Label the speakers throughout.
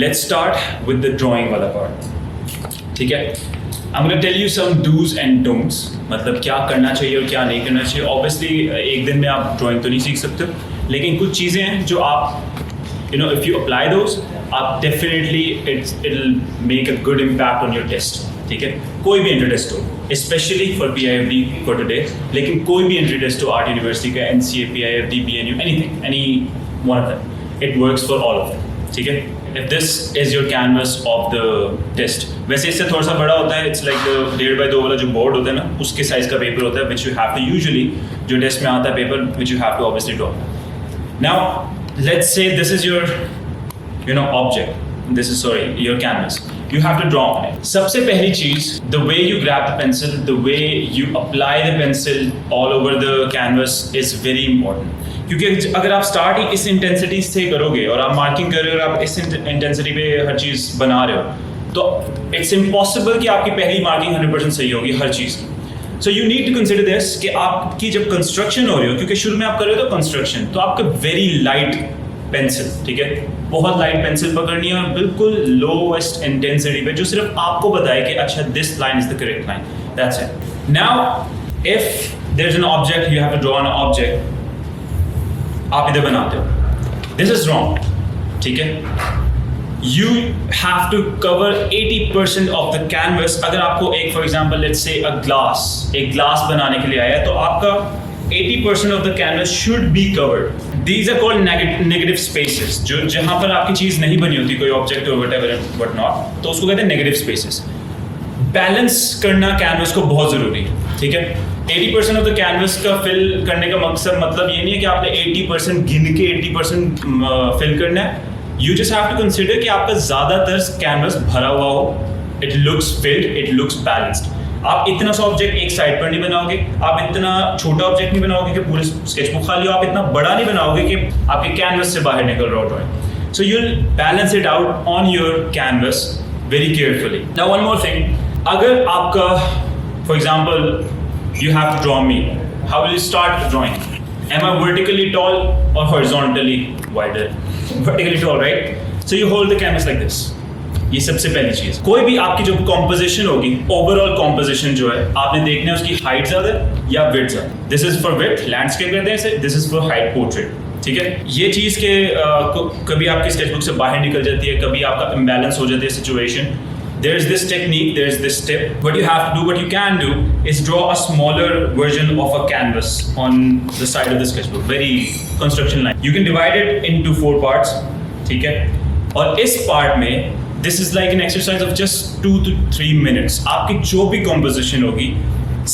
Speaker 1: let's start with the drawing वाला part. ठीक है? I'm going to tell you some do's and don'ts. मतलब क्या करना चाहिए और क्या नहीं करना चाहिए. Obviously एक दिन में आप drawing तो नहीं सीख सकते, लेकिन कुछ चीज़ें हैं जो आप if you apply those, आप definitely it'll make a good impact on your test. ठीक है? कोई भी entry test हो, especially for PIFD for today, लेकिन कोई भी entry test हो Art University का, NCA, PIFD, BNU, anything, any one of them, it works for all of them. ठीक है? If this is your canvas of the test, वैसे इससे थोड़ा सा बड़ा होता है, it's like the 1.5x2 वाला जो बोर्ड होता है ना, उसके साइज का पेपर होता है, which you have to usually, जो टेस्ट में आता है paper, which you have to obviously draw. Now, let's say this is your, object. This is, your canvas. You have to draw on it. सबसे पहली चीज, the way you grab the pencil, the way you apply the pencil all over the canvas is very important. क्योंकि अगर आप start ही इस intensity से करोगे और आप मार्किंग कर रहे हो और आप इस इंटेंसिटी पे हर चीज़ बना रहे हो, तो इट्स इम्पॉसिबल कि आपकी पहली मार्किंग 100% सही होगी हर चीज़ की. So you need to consider this कि आपकी जब कंस्ट्रक्शन हो रही हो, क्योंकि शुरू में आप कर रहे हो तो कंस्ट्रक्शन, तो आपका वेरी लाइट पेंसिल, ठीक है, बहुत लाइट पेंसिल पकड़नी है और बिल्कुल लोएस्ट इंटेंसिटी पे, जो सिर्फ आपको बताए कि अच्छा this line is the correct line. That's it. Now if there is an object, you have to draw an object, आप इधर बनाते हो, दिस इज रॉन्ग. ठीक है? You have to cover 80% of the canvas. अगर आपको एक फॉर एग्जाम्पल लेट्स से एक ग्लास बनाने के लिए आया है, तो आपका 80% of the canvas should be covered. These are called negative spaces. जो जहां पर आपकी चीज नहीं बनी होती, कोई ऑब्जेक्ट और व्हाट नॉट, तो उसको कहते हैं नेगेटिव स्पेसेस. बैलेंस करना कैनवस को बहुत जरूरी है. ठीक है? 80% ऑफ द कैनवस का फिल करने का मकसद मतलब ये नहीं है कि आपने 80% गिन के 80% फिल करना है. You just have to consider कि आपका ज़्यादातर कैनवस भरा हुआ हो, it looks filled, it looks balanced. आप इतना सा ऑब्जेक्ट एक साइड पर नहीं बनाओगे, आप इतना छोटा ऑब्जेक्ट नहीं बनाओगे कि पूरे स्केचबुक खाली हो, आप इतना बड़ा नहीं बनाओगे कि आपके कैनवस से बाहर निकल रहा हो drawing. So you will balance it out on your canvas very carefully. Now one more thing, अगर आपका for example you have to draw me. How will you start drawing? Am I vertically tall or horizontally wider? Vertically tall, right? So you hold the canvas like this. ये सबसे पहली चीज. कोई भी आपकी जो composition होगी, overall composition जो है, आपने देखना है उसकी height ज़्यादा या width ज़्यादा. This is for width, landscape कहते हैं इसे. This is for height, portrait. ठीक है? ये चीज के कभी आपकी sketchbook से बाहर निकल जाती है, कभी आपका imbalance हो जाती है situation. There's this technique, there's this step. What you have to do, what you can do, is draw a smaller version of a canvas on the side of the sketchbook. Very construction line. You can divide it into 4 parts. ठीक है? और इस part में, this is like an exercise of just 2 to 3 minutes. आपकी जो भी composition होगी,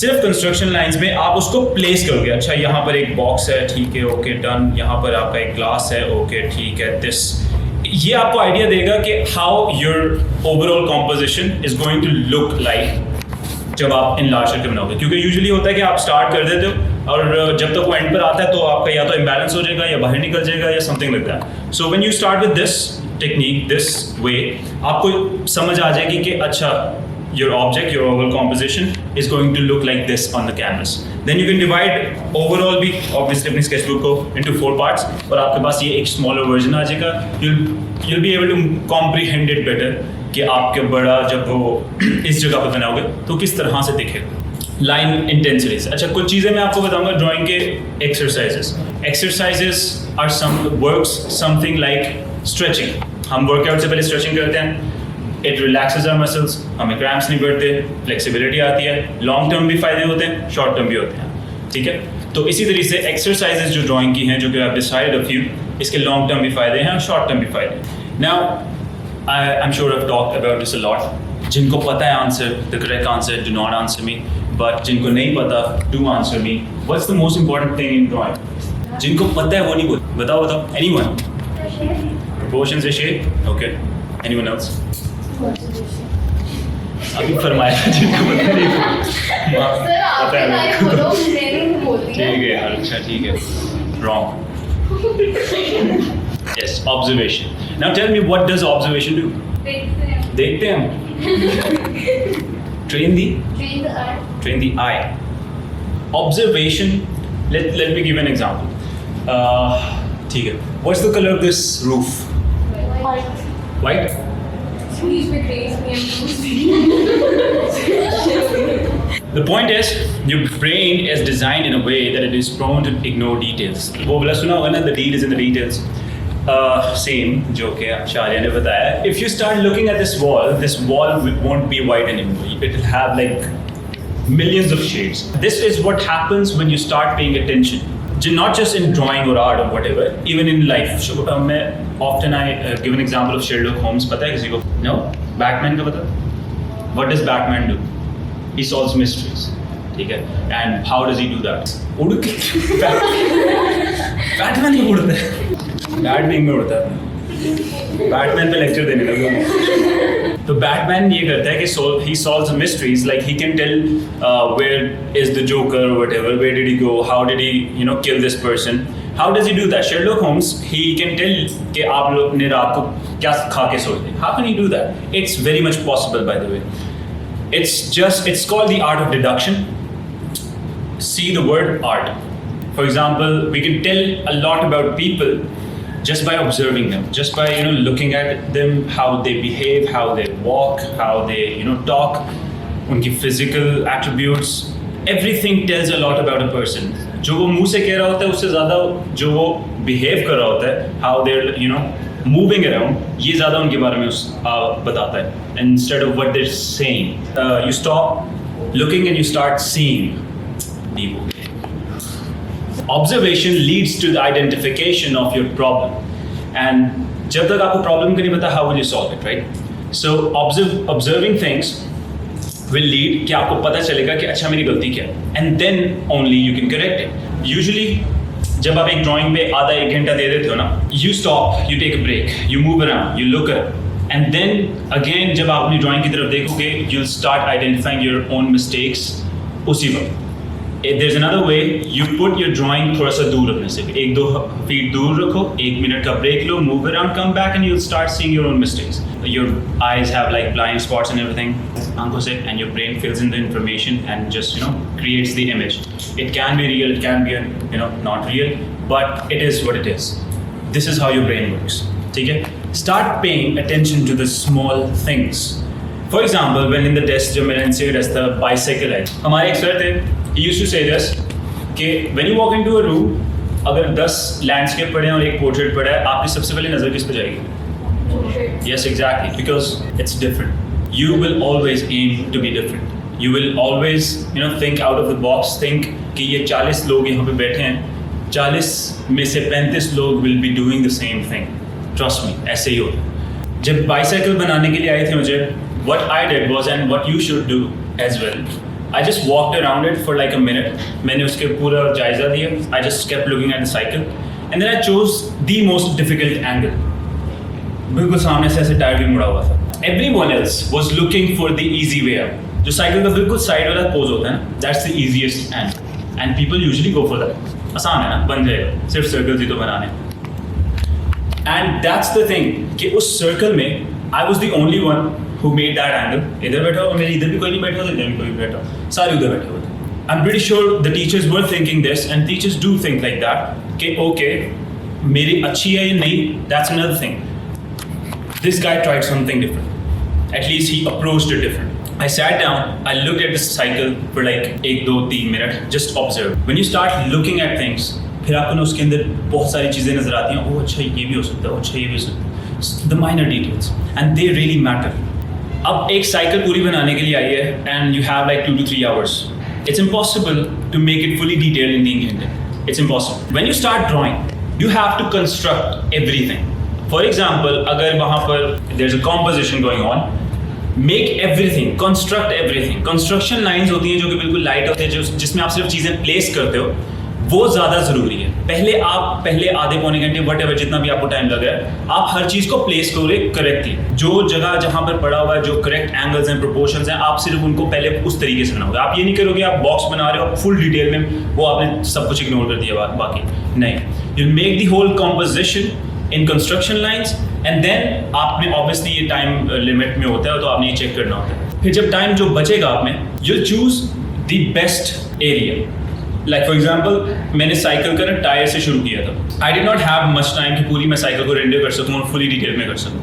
Speaker 1: सिर्फ कंस्ट्रक्शन लाइंस में आप उसको प्लेस करोगे. अच्छा, यहाँ पर एक बॉक्स है, ठीक है, ओके डन. यहाँ पर आपका एक ग्लास है, ओके ठीक है. दिस, ये आपको आइडिया देगा कि how your overall composition is going to look like जब आप इनलार्ज करके बनाओगे. क्योंकि यूजुअली होता है कि आप स्टार्ट कर देते हो और जब तक वो एंड पर आता है तो आपका या तो इम्बैलेंस हो जाएगा या बाहर निकल जाएगा या something like that. So when you start with this technique, this way, आपको समझ आ जाएगी कि अच्छा your object, your overall composition is going to look like this on the canvas. Then you can divide overall भी obviously अपनी sketchbook को into 4 parts और आपके पास ये एक smaller version आ जाएगा. You'll be able to comprehend it better कि आपके बड़ा जब वो इस जगह पर बनाओगे तो किस तरह से दिखेगा. Line intensities. अच्छा, कुछ चीज़ें मैं आपको बताऊंगा drawing के exercises. Exercises are something like stretching. हम workout से पहले stretching करते हैं. It relaxes our muscles, हमें क्रैम्प्स नहीं बढ़ते, फ्लेक्सिबिलिटी आती है. लॉन्ग टर्म भी फायदे होते हैं, शॉर्ट टर्म भी होते हैं. ठीक है? तो इसी तरीके से एक्सरसाइजेज जो ड्राइंग की हैं, जो कि आप डिसाइडेड अ फ्यू, इसके लॉन्ग टर्म भी फायदे हैं और शॉर्ट टर्म भी फायदे हैं. Now I am sure I have talked about this a lot. जिनको पता है answer, the correct answer, do not answer me. But जिनको नहीं पता, do answer me. What's the most important thing in drawing? जिनको पता है वो नहीं बोल. बताओ. एनीवन? प्रोपोर्शन से शेप. ओके. Anyone else? अभी फरमाया जिनको पता नहीं. पता है मेरे को. ठीक है, अच्छा ठीक है. Wrong. Yes, observation. Now tell me, what does observation do? देखते हैं. Train the eye. Observation. Let me give an example. ठीक है. What's the color of this roof? White?
Speaker 2: Please betrays me
Speaker 1: The point is, your brain is designed in a way that it is prone to ignore details. वो बोला सुना होगा ना, the deal is in the details. Same, जो कि शारिया ने बताया. If you start looking at this wall won't be white anymore. It will have like millions of shades. This is what happens when you start paying attention. Not just in drawing or art or whatever, even in life. Often I give an example of Sherlock Holmes. पता है किसी को? No? Batman का पता? What does Batman do? He solves mysteries. ठीक है? And how does he do that? उड़ के Batman ही उड़ता है. Batman में उड़ता है. Batman पे lecture देने लगा. तो Batman ये करता है कि he solves mysteries, like he can tell where is the Joker or whatever, where did he go, how did he kill this person. How does he do that? Sherlock Holmes, he can tell कि आप लोग ने रात को क्या खा के सोते हैं. How can he do that? It's very much possible, by the way. It's called the art of deduction. See the word art. For example, we can tell a lot about people just by observing them, just by looking at them, how they behave, how they walk, how they talk, उनकी physical attributes. Everything tells a lot about a person. जो वो मुंह से कह रहा होता है उससे ज़्यादा जो वो behave कर रहा होता है, how they're moving around, ये ज़्यादा उनके बारे में बताता है. Instead of what they're saying, you stop looking and you start seeing. Deep. Observation leads to the identification of your problem, and जब तक आपको problem का नहीं पता, how will you solve it, right? So observing things will lead कि आपको पता चलेगा कि अच्छा मेरी गलती क्या है, and then only you can correct it. Usually जब आप एक drawing पे आधा एक घंटा दे देते हो ना, you stop, you take a break, you move around, you look around, and then again जब आप अपनी drawing की तरफ देखोगे, you'll start identifying your own mistakes उसी वक्त. If there's another way, you put your drawing थोड़ा सा दूर रखने से, 1-2 feet दूर रखो, 1 minute का break low, move around, come back, and you'll start seeing your own mistakes. Your eyes have like blind spots and everything, आंखों से, and your brain fills in the information and just creates the image. It can be real, it can be not real, but it is what it is. This is how your brain works. ठीक है? Start paying attention to the small things. For example, when in the desk, जब मैंने इनसे the bicycle है, हमारे एक sir थे. He used to say this कि when you walk into a room, अगर 10 लैंडस्केप पड़े हैं और एक पोर्ट्रेट पड़ा है, आपकी सबसे पहले नज़र किस पे जाएगी? Yes, exactly, because it's different. You will always aim to be different. You will always think out of the box. Think कि ये 40 लोग यहाँ पे बैठे हैं, 40 में से 35 लोग will be doing the same thing. Trust me, ऐसे ही होता है. जब बाइसाइकिल बनाने के लिए आए थे मुझे, what I did was, and what you should do as well, I just walked around it for like a minute. मैंने उसके पूरा जायजा दिया. I just kept looking at the cycle, and then I chose the most difficult angle. बिल्कुल सामने से ऐसे tyre भी मुड़ा हुआ था. Everyone else was looking for the easy way out. जो साइकिल का बिल्कुल साइड वाला पोज होता है ना, that's the easiest angle, and people usually go for that. आसान है ना, बन जाएगा. सिर्फ सर्कल्स ही तो बनाने. And that's the thing कि उस सर्कल में I was the only one who made that angle. इधर बैठा हो, मेरे इधर भी कोई नहीं बैठा होता, इधर भी कोई बैठा हो, सारे उधर बैठे होते. I'm pretty sure the teachers were thinking this, and teachers do think like that. कि okay, मेरी अच्छी है या नहीं, that's another thing. This guy tried something different. At least he approached it different. I sat down, I looked at the cycle for like 1-2-3 minutes, just observe. When you start looking at things, फिर आपको ना उसके अंदर बहुत सारी चीज़ें नजर आती हैं. ओह अच्छा ये भी हो सकता है, अच्छा ये भी हो सकता है. The minor details, and they really matter. अब एक साइकिल पूरी बनाने के लिए आई है, and you have like 2 to 3 hours. It's impossible to make it fully detailed in 3 घंटे. It's impossible. When you start drawing, you have to construct everything. For example, अगर वहाँ पर there's a composition going on, make everything, construct everything. Construction lines होती हैं जो कि बिल्कुल light होते हैं, जिसमें आप सिर्फ चीज़ें प्लेस करते हो, वो ज़्यादा ज़रूरी है. पहले आधे पौने घंटे whatever जितना भी आपको टाइम लग रहा है, आप हर चीज़ को प्लेस करोगे करेक्टली. जो जगह जहाँ पर पड़ा हुआ है, जो करेक्ट एंगल्स हैं, प्रोपोर्शंस हैं, आप सिर्फ उनको पहले उस तरीके से बनाओगे. आप ये नहीं करोगे आप बॉक्स बना रहे हो फुल डिटेल में, वो आपने सब कुछ इग्नोर कर दिया बाकी नहीं. You make the whole composition in construction lines, and then आपने ऑब्वियसली ये टाइम लिमिट में होता है तो आपने ये चेक करना होता है. फिर जब टाइम जो बचेगा आप में, you choose the best area. Like for example मैंने साइकिल का टायर से शुरू किया था. I did not have much time कि पूरी मैं साइकिल को रेंडर कर सकूँ और फुली डिटेल में कर सकूँ.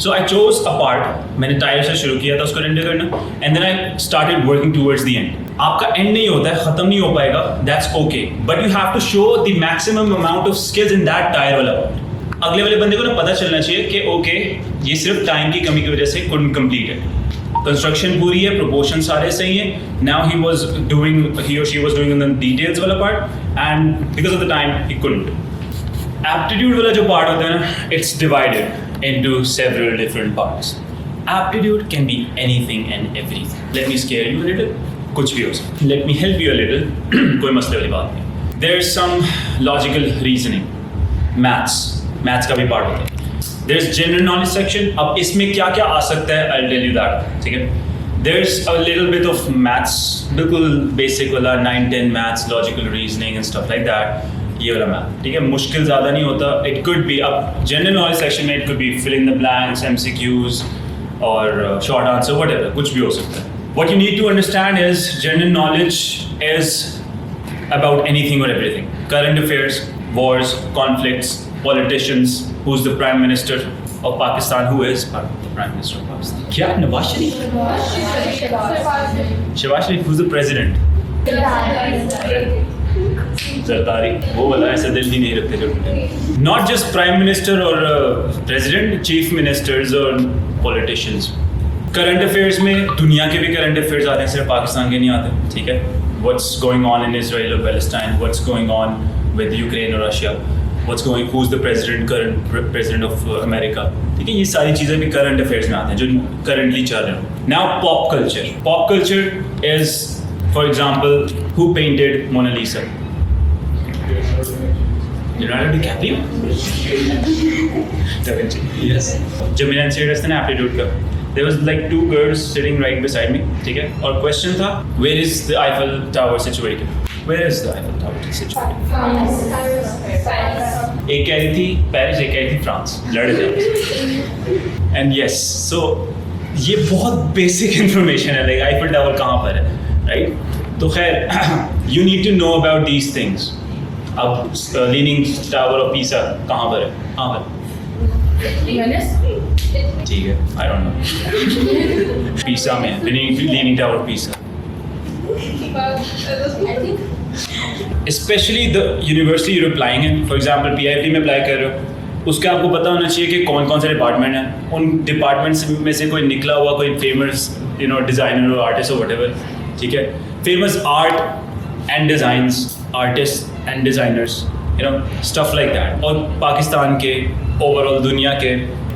Speaker 1: So I chose a part. मैंने टायर से शुरू किया था उसको रेंडर करना, and then I started working towards the end. आपका end नहीं होता है, खत्म नहीं हो पाएगा. That's okay. But you have to show the maximum amount of skills in that tire वाला part. अगले वाले बंदे को ना पता चलना चाहिए कि okay, ये सिर्फ टाइम की कमी की वजह से couldn't complete it. कंस्ट्रक्शन पूरी है, प्रोपोर्शन सारे सही हैं. Now he or she was doing in the details वाला part, and because of the time he couldn't. Aptitude वाला जो part होता है ना, it's divided into several different parts. Aptitude can be anything and everything. Let me scare you a little. कुछ भी हो सकता है. Let me help you a little. कोई मसले वाली बात नहीं. There's some logical reasoning. Maths का भी part होता है. There's general knowledge section. अब इसमें क्या क्या आ सकता है? I'll tell you that. ठीक है. There's a little bit of maths, बिल्कुल basic वाला 9-10 maths, logical reasoning and stuff like that. ये वाला मैथ, ठीक है, मुश्किल ज़्यादा नहीं होता. इट कुड बी, अब जनरल नॉलेज सेक्शन में it could be fill in the blanks, MCQs और शॉर्ट आंसर, व्हाटएवर, कुछ भी हो सकता है. What you need to understand is general knowledge is about anything और everything. Current affairs, wars, conflicts, politicians, who is the prime minister of Pakistan, who is prime minister of Pakistan, क्या Nawaz Sharif, Shehbaz Sharif, who is the president, Zardari, वो वाला, ऐसा दिल ही नहीं रखते जो. Not just prime minister और प्रेसिडेंट, चीफ मिनिस्टर्स और पॉलिटिशियंस. करंट अफेयर्स में दुनिया के भी करंट अफेयर्स आते हैं, सिर्फ पाकिस्तान के नहीं आते. ठीक है, what's going on in Israel और Palestine, what's going on with Ukraine और Russia, what's going, who is the president, current president of America. ठीक है, ये सारी चीज़ें भी करंट अफेयर्स में आते हैं जो करंटली चल रहे हैं. Now pop culture. Pop culture is, for example, who painted Mona Lisa? Leonardo DiCaprio? Da Vinci. Yes. जब मैंने आंसर था ना एप्टीट्यूड का, there was like 2 girls sitting right beside me, ठीक है, और क्वेश्चन था, where is the Eiffel Tower situated? Where is the Eiffel Tower situated? एक कह रही थी पेरिस, एक कह रही थी फ्रांस, लड़ गए. एंड यस, सो ये बहुत बेसिक इंफॉर्मेशन है, लाइक आईफिल टावर कहाँ पर है, राइट? तो खैर, you need to know about these things. अब लीनिंग टावर ऑफ पीसा कहाँ पर है? कहाँ पर? ठीक है, आई डोंट नो. पीसा में लीनिंग टावर ऑफ पीसा. Specially the university you're applying है, फॉर एग्जाम्पल PIFT में अप्लाई कर रहे हो, उसका आपको पता होना चाहिए कि कौन कौन से डिपार्टमेंट हैं. उन डिपार्टमेंट्स में से कोई निकला हुआ कोई फेमस डिज़ाइनर और आर्टिस्ट और व्हाटएवर, ठीक है, famous art and designs, artist and designers, stuff like that. और पाकिस्तान के, ओवरऑल दुनिया के,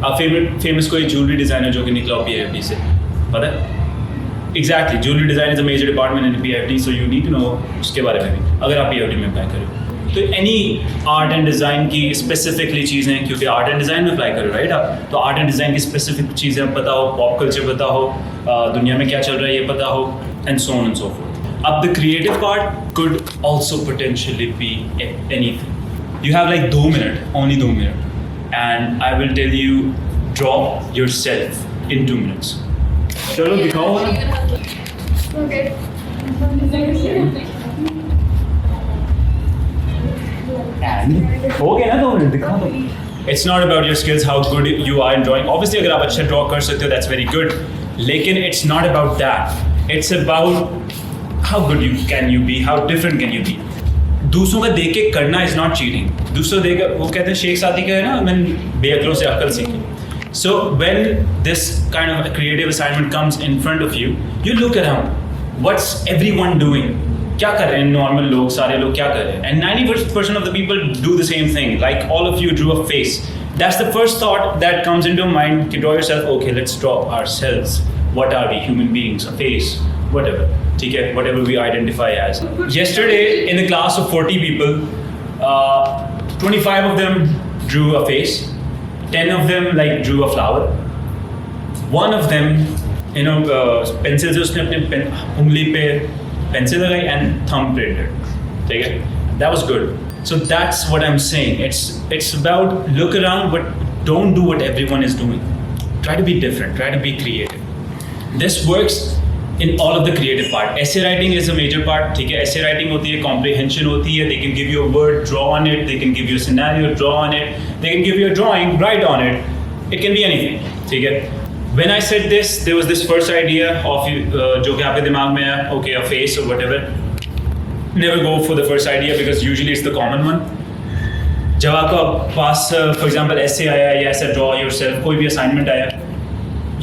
Speaker 1: आप फेमस कोई ज्वेलरी डिज़ाइनर जो कि निकला हो PIFT से, पता है? Exactly, jewellery design is a major department in PIFT, so you need to know उसके बारे में भी, अगर आप PIFT में अप्लाई करो. तो एनी आर्ट एंड डिज़ाइन की स्पेसिफिकली चीज़ें, क्योंकि आर्ट एंड डिज़ाइन में अप्लाई करो, राइट? आप तो आर्ट एंड डिज़ाइन की स्पेसिफिक चीज़ें पता हो, पॉप कल्चर पता हो, दुनिया में क्या चल रहा है ये पता हो, and so on and so fourth. Up the creative part could also potentially be anything. You have like 2 minutes, only 2 minutes, and I will tell you, draw yourself in 2 minutes. चलो दिखाओ ना.
Speaker 2: Okay.
Speaker 1: And हो गया ना 2 minute, दिखा दो. It's not about your skills, how good you are in drawing. Obviously, अगर आप अच्छा draw कर सकते हो, that's very good. लेकिन it's not about that. It's about how good can you be, how different can you be. दूसरों का देख के करना is not cheating. दूसरों देख, वो कहते हैं शेख सादी का है ना, मैंने बेअक्लों से अक्ल सीखी. So when this kind of a creative assignment comes in front of you, you look around. What's everyone doing? क्या कर रहे हैं नॉर्मल लोग, सारे लोग क्या कर रहे हैं? And 90% of the people do the same thing. Like all of you drew a face. That's the first thought that comes into your mind. To draw yourself. Okay, let's draw ourselves. What are we? Human beings. A face. Whatever. ठीक है, whatever we identify as. Yesterday, in a class of 40 people, 25 of them drew a face, 10 of them like drew a flower, one of them, pencil से उसने अपने उंगली पे pencil लगाई and thumb printed. ठीक है, that was good. So that's what I'm saying. It's about look around, but don't do what everyone is doing. Try to be different. Try to be creative. This works in all of the creative part. Essay writing is a major part. ठीक है, essay writing होती है, comprehension होती है. They can give you a word, draw on it. They can give you a scenario, draw on it. They can give you a drawing, write on it. It can be anything. ठीक है. When I said this, there was this first idea of जो कि आपके दिमाग में है, okay, a face or whatever. Never go for the first idea because usually it's the common one. जब आपका पास for example essay आया या ऐसा draw yourself कोई भी assignment आया,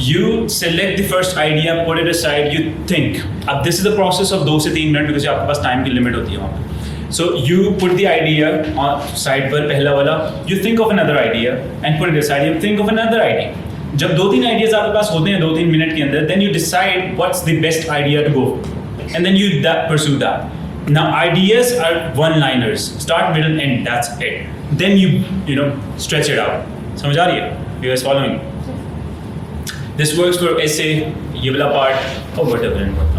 Speaker 1: you select the first idea, put it aside, you think. अब this is the process of 2 से 3 मिनट because आपके पास time की limit होती है वहाँ पे. So you put the idea on side पर पहला वाला, you think of another idea and put it aside, you think of another idea. जब 2-3 ideas आपके पास होते हैं 2-3 मिनट के अंदर, then you decide what's the best idea to go for. And then you pursue that. Now ideas are one-liners, start, middle, end, that's it. Then you stretch it out. समझ आ रही है? You guys following? This works for essay, ये वाला part or whatever and whatnot.